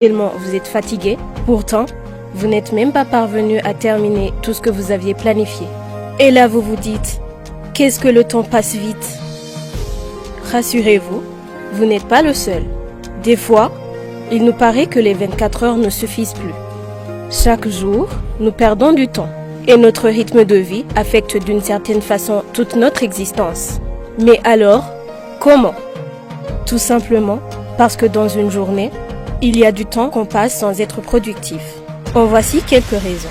Tellement vous êtes fatigué, pourtant, vous n'êtes même pas parvenu à terminer tout ce que vous aviez planifié. Et là, vous vous dites, qu'est-ce que le temps passe vite? Rassurez-vous, vous n'êtes pas le seul. Des fois, il nous paraît que les 24 heures ne suffisent plus. Chaque jour, nous perdons du temps. Et notre rythme de vie affecte d'une certaine façon toute notre existence. Mais alors, comment? Tout simplement parce que dans une journée, il y a du temps qu'on passe sans être productif. En voici quelques raisons.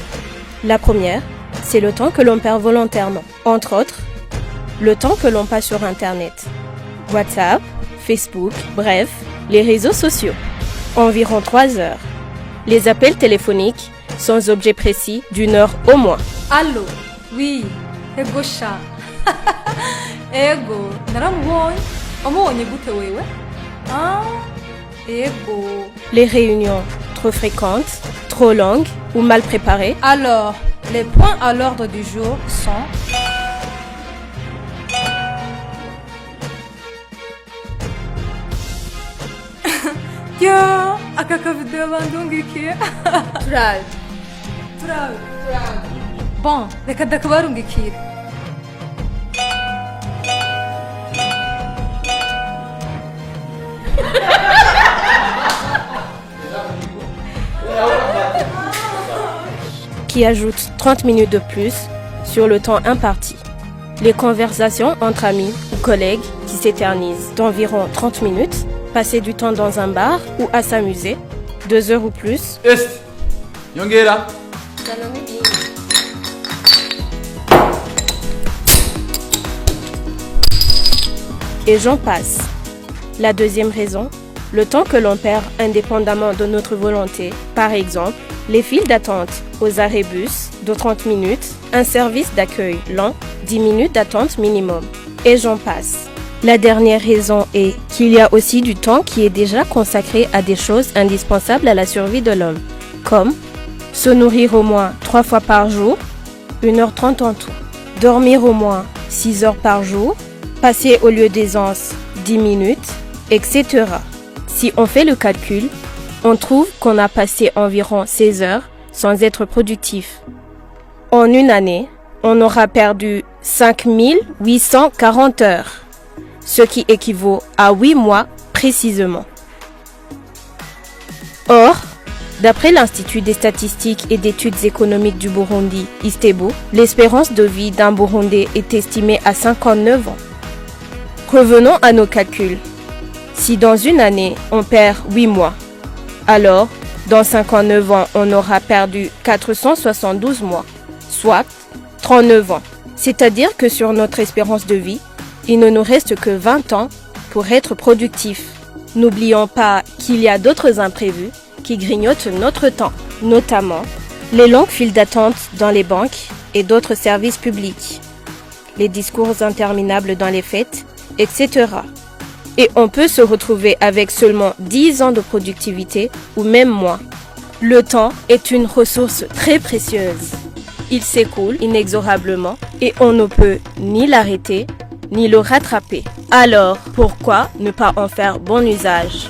La première, c'est le temps que l'on perd volontairement. Entre autres, le temps que l'on passe sur Internet, WhatsApp, Facebook, bref, les réseaux sociaux. Environ 3 heures. Les appels téléphoniques, sans objet précis, d'1 heure au moins. Allô? Oui, ego sha. Ego, naramubonye. Wamubonye gute wewe? Ah, ego. Les réunions trop fréquentes, trop longues ou mal préparées. Alors, les points à l'ordre du jour sont... Yo, aka kavideo bandungikiye. Turabe. Bon, reka ndakabarungikira. Qui ajoute 30 minutes de plus sur le temps imparti. Les conversations entre amis ou collègues qui s'éternisent d'environ 30 minutes, passer du temps dans un bar ou à s'amuser, 2 heures ou plus. Yongera. Et j'en passe. La deuxième raison, le temps que l'on perd indépendamment de notre volonté. Par exemple, les files d'attente aux arrêts bus de 30 minutes, un service d'accueil lent, 10 minutes d'attente minimum. Et j'en passe. La dernière raison est qu'il y a aussi du temps qui est déjà consacré à des choses indispensables à la survie de l'homme, comme se nourrir au moins 3 fois par jour, 1h30 en tout, dormir au moins 6 heures par jour, passer au lieu d'aisance 10 minutes, etc. Si on fait le calcul, on trouve qu'on a passé environ 16 heures sans être productif. En une année, on aura perdu 5840 heures, ce qui équivaut à 8 mois précisément. Or, d'après l'Institut des statistiques et d'études économiques du Burundi, ISTEBO, l'espérance de vie d'un Burundais est estimée à 59 ans. Revenons à nos calculs. Si dans une année, on perd 8 mois, alors, dans 59 ans, on aura perdu 472 mois, soit 39 ans. C'est-à-dire que sur notre espérance de vie, il ne nous reste que 20 ans pour être productif. N'oublions pas qu'il y a d'autres imprévus qui grignotent notre temps, notamment les longues files d'attente dans les banques et d'autres services publics, les discours interminables dans les fêtes, etc. Et on peut se retrouver avec seulement 10 ans de productivité ou même moins. Le temps est une ressource très précieuse. Il s'écoule inexorablement et on ne peut ni l'arrêter ni le rattraper. Alors, pourquoi ne pas en faire bon usage ?